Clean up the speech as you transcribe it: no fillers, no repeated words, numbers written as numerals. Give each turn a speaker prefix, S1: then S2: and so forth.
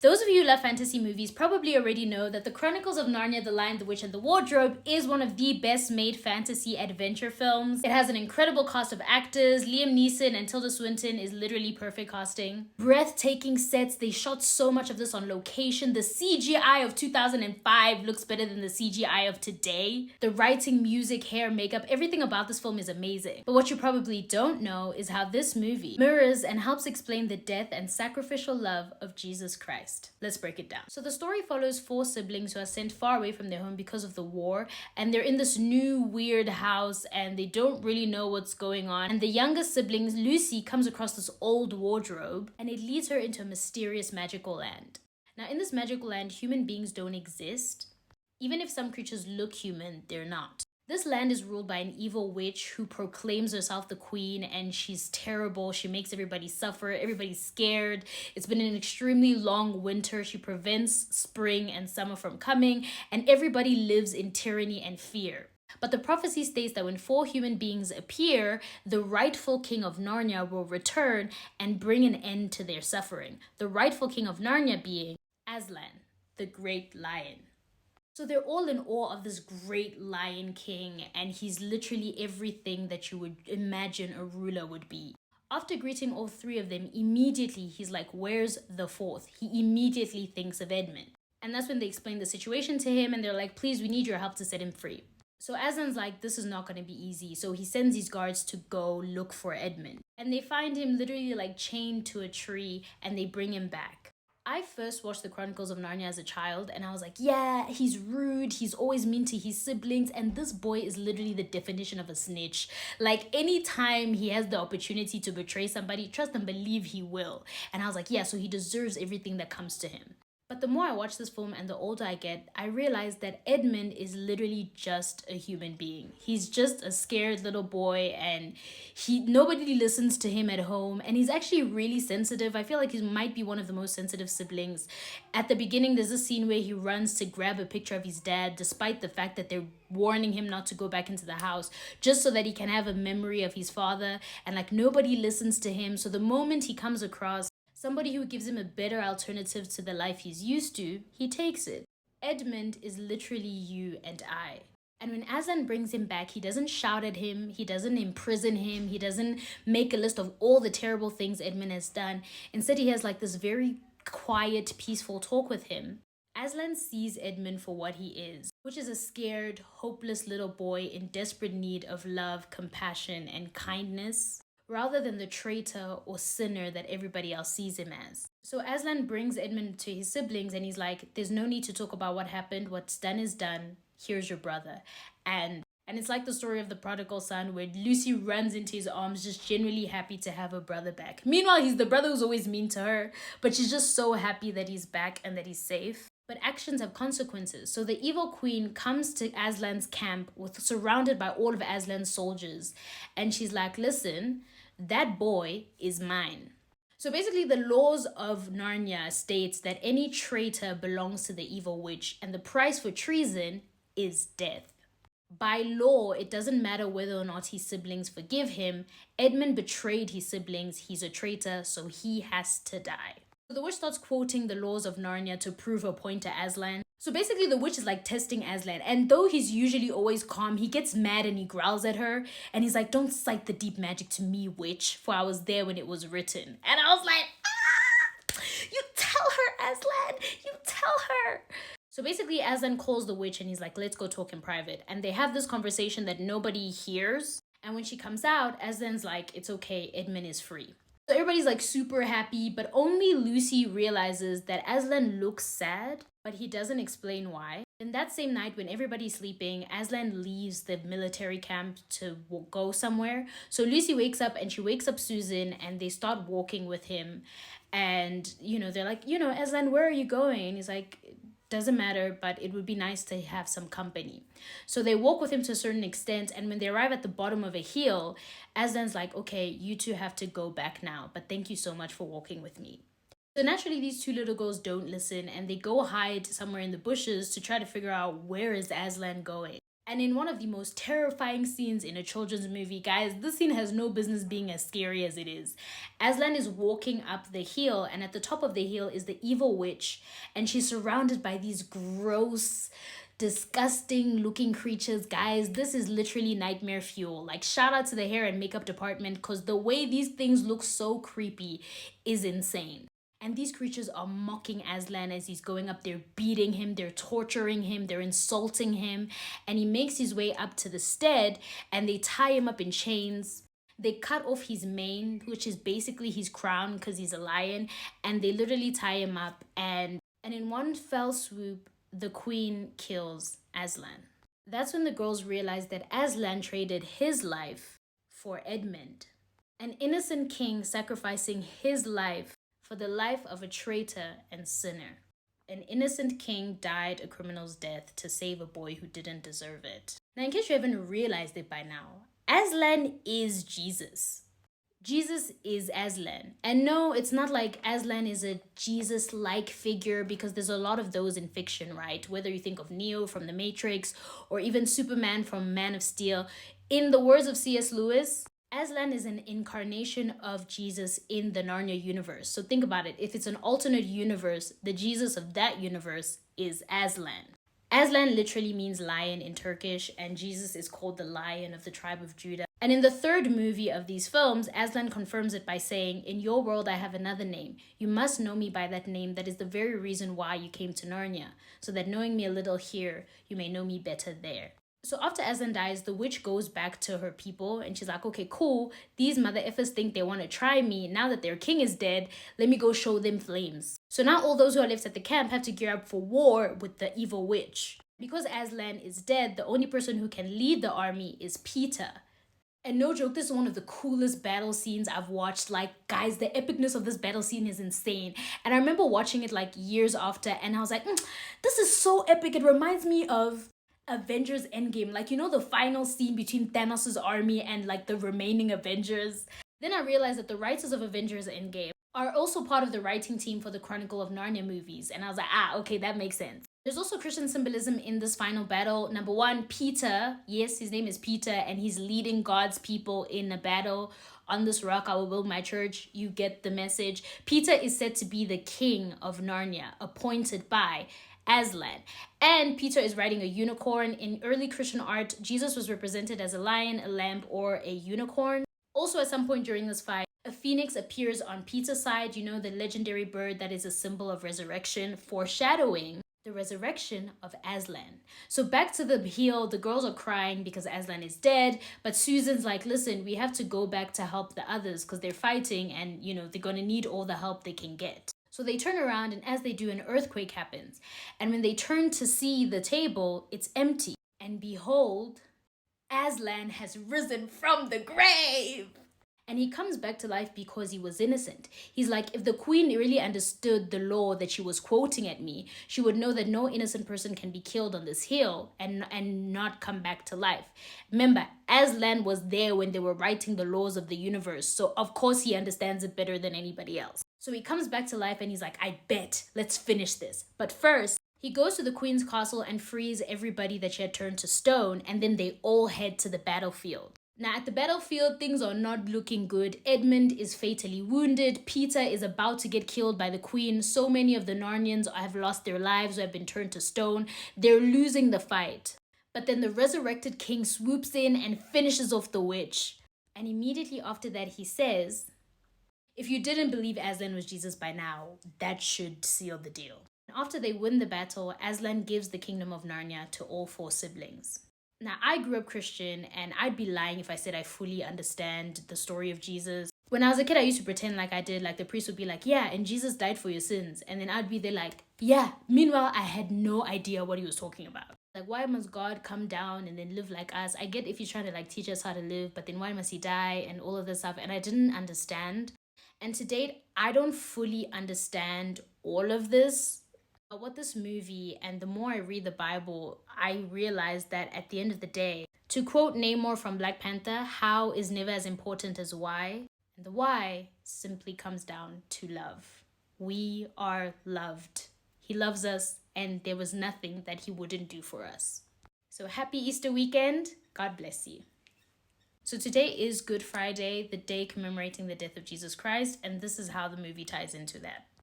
S1: Those of you who love fantasy movies probably already know that the Chronicles of Narnia, The Lion, the Witch, and the Wardrobe is one of the best made fantasy adventure films. It has an incredible cast of actors. Liam Neeson and Tilda Swinton is literally perfect casting. Breathtaking sets. They shot so much of this on location. The CGI of 2005 looks better than the CGI of today. The writing, music, hair, makeup, everything about this film is amazing. But what you probably don't know is how this movie mirrors and helps explain the death and sacrificial love of Jesus Christ. Let's break it down. So the story follows 4 siblings who are sent far away from their home because of the war, and they're in this new weird house and they don't really know what's going on. And the youngest sibling, Lucy, comes across this old wardrobe and it leads her into a mysterious magical land. Now in this magical land, human beings don't exist. Even if some creatures look human, they're not. This land is ruled by an evil witch who proclaims herself the queen, and she's terrible. She makes everybody suffer. Everybody's scared. It's been an extremely long winter. She prevents spring and summer from coming, and everybody lives in tyranny and fear. But the prophecy states that when 4 human beings appear, the rightful king of Narnia will return and bring an end to their suffering. The rightful king of Narnia being Aslan, the great lion. So they're all in awe of this great lion king, and he's literally everything that you would imagine a ruler would be. After greeting all 3 of them, immediately he's like, where's the 4th? He immediately thinks of Edmund. And that's when they explain the situation to him and they're like, please, we need your help to set him free. So Aslan's like, this is not going to be easy. So he sends these guards to go look for Edmund. And they find him literally like chained to a tree and they bring him back. I first watched the Chronicles of Narnia as a child and I was like, yeah, he's rude, he's always mean to his siblings, and this boy is literally the definition of a snitch. Like anytime he has the opportunity to betray somebody, trust and believe he will. And I was like, yeah, so he deserves everything that comes to him. But the more I watch this film and the older I get, I realize that Edmund is literally just a human being. He's just a scared little boy and nobody listens to him at home, and he's actually really sensitive. I feel like he might be one of the most sensitive siblings. At the beginning, there's a scene where he runs to grab a picture of his dad despite the fact that they're warning him not to go back into the house just so that he can have a memory of his father, and like nobody listens to him. So the moment he comes across somebody who gives him a better alternative to the life he's used to, he takes it. Edmund is literally you and I. And when Aslan brings him back, he doesn't shout at him, he doesn't imprison him, he doesn't make a list of all the terrible things Edmund has done. Instead, he has like this very quiet, peaceful talk with him. Aslan sees Edmund for what he is, which is a scared, hopeless little boy in desperate need of love, compassion, and kindness, rather than the traitor or sinner that everybody else sees him as. So Aslan brings Edmund to his siblings and he's like, there's no need to talk about what happened. What's done is done. Here's your brother. And it's like the story of the prodigal son where Lucy runs into his arms just genuinely happy to have her brother back. Meanwhile, he's the brother who's always mean to her, but she's just so happy that he's back and that he's safe. But actions have consequences. So the evil queen comes to Aslan's camp surrounded by all of Aslan's soldiers. And she's like, listen, that boy is mine. So basically the laws of Narnia states that any traitor belongs to the evil witch and the price for treason is death. By law, it doesn't matter whether or not his siblings forgive him. Edmund betrayed his siblings. He's a traitor, so he has to die. So the witch starts quoting the laws of Narnia to prove her point to Aslan. So basically the witch is like testing Aslan, and though he's usually always calm, he gets mad and he growls at her and he's like, don't cite the deep magic to me, witch, for I was there when it was written. And I was like, you tell her, Aslan, you tell her. So basically Aslan calls the witch and he's like, let's go talk in private. And they have this conversation that nobody hears. And when she comes out, Aslan's like, it's okay, Edmund is free. So everybody's like super happy, but only Lucy realizes that Aslan looks sad, but he doesn't explain why. Then that same night when everybody's sleeping, Aslan leaves the military camp to go somewhere. So Lucy wakes up and she wakes up Susan and they start walking with him. And, they're like, Aslan, where are you going? And he's like, doesn't matter, but it would be nice to have some company. So they walk with him to a certain extent, and when they arrive at the bottom of a hill, Aslan's like, okay, you two have to go back now, but thank you so much for walking with me. So naturally, these 2 little girls don't listen, and they go hide somewhere in the bushes to try to figure out where is Aslan going. And in one of the most terrifying scenes in a children's movie, guys, this scene has no business being as scary as it is. Aslan is walking up the hill, and at the top of the hill is the evil witch, and she's surrounded by these gross, disgusting looking creatures. Guys, this is literally nightmare fuel. Like, shout out to the hair and makeup department, because the way these things look so creepy is insane. And these creatures are mocking Aslan as he's going up. They're beating him, they're torturing him, they're insulting him. And he makes his way up to the stead, and they tie him up in chains. They cut off his mane, which is basically his crown because he's a lion. And they literally tie him up. And in one fell swoop, the queen kills Aslan. That's when the girls realize that Aslan traded his life for Edmund, an innocent king sacrificing his life for the life of a traitor and sinner. An innocent king died a criminal's death to save a boy who didn't deserve it. Now, in case you haven't realized it by now, Aslan is Jesus. Jesus is Aslan. And no, it's not like Aslan is a Jesus-like figure, because there's a lot of those in fiction, right? Whether you think of Neo from The Matrix or even Superman from Man of Steel. In the words of C.S. Lewis, Aslan is an incarnation of Jesus in the Narnia universe. So think about it. If it's an alternate universe, the Jesus of that universe is Aslan. Aslan literally means lion in Turkish, and Jesus is called the Lion of the tribe of Judah. And in the third movie of these films, Aslan confirms it by saying, "In your world I have another name. You must know me by that name. That is the very reason why you came to Narnia, so that knowing me a little here, you may know me better there." So after Aslan dies, the witch goes back to her people and she's like, okay, cool. These mother effers think they want to try me. Now that their king is dead, let me go show them flames. So now all those who are left at the camp have to gear up for war with the evil witch. Because Aslan is dead, the only person who can lead the army is Peter. And no joke, this is one of the coolest battle scenes I've watched. Like, guys, the epicness of this battle scene is insane. And I remember watching it like years after, and I was like, this is so epic. It reminds me of Avengers Endgame, like, you know, the final scene between Thanos' army and like the remaining Avengers. Then I realized that the writers of Avengers Endgame are also part of the writing team for the Chronicle of Narnia movies, and I was like, okay, that makes sense. There's also Christian symbolism in this final battle. Number one, Peter, yes, his name is Peter, and he's leading God's people in a battle. On this rock I will build my church. You get the message. Peter is said to be the king of Narnia, appointed by Aslan. And Peter is riding a unicorn. In early Christian art, Jesus was represented as a lion, a lamb, or a unicorn. Also, at some point during this fight, a phoenix appears on Peter's side, you know, the legendary bird that is a symbol of resurrection, foreshadowing the resurrection of Aslan. So back to the hill, the girls are crying because Aslan is dead, but Susan's like, listen, we have to go back to help the others because they're fighting and, you know, they're going to need all the help they can get. So they turn around, and as they do, an earthquake happens. And when they turn to see the table, it's empty. And behold, Aslan has risen from the grave. And he comes back to life because he was innocent. He's like, if the queen really understood the law that she was quoting at me, she would know that no innocent person can be killed on this hill and not come back to life. Remember, Aslan was there when they were writing the laws of the universe. So of course he understands it better than anybody else. So he comes back to life and he's like, I bet, let's finish this. But first, he goes to the queen's castle and frees everybody that she had turned to stone, and then they all head to the battlefield. Now, at the battlefield, things are not looking good. Edmund is fatally wounded. Peter is about to get killed by the queen. So many of the Narnians have lost their lives or have been turned to stone. They're losing the fight. But then the resurrected king swoops in and finishes off the witch. And immediately after that, he says, if you didn't believe Aslan was Jesus by now, that should seal the deal. After they win the battle, Aslan gives the kingdom of Narnia to all 4 siblings. Now, I grew up Christian, and I'd be lying if I said I fully understand the story of Jesus. When I was a kid, I used to pretend like I did. Like, the priest would be like, yeah, and Jesus died for your sins. And then I'd be there like, yeah. Meanwhile, I had no idea what he was talking about. Like, why must God come down and then live like us? I get if he's trying to like teach us how to live, but then why must he die and all of this stuff? And I didn't understand. And to date, I don't fully understand all of this. But what this movie, and the more I read the Bible, I realize that at the end of the day, to quote Namor from Black Panther, how is never as important as why. And the why simply comes down to love. We are loved. He loves us, and there was nothing that he wouldn't do for us. So happy Easter weekend. God bless you. So today is Good Friday, the day commemorating the death of Jesus Christ, and this is how the movie ties into that.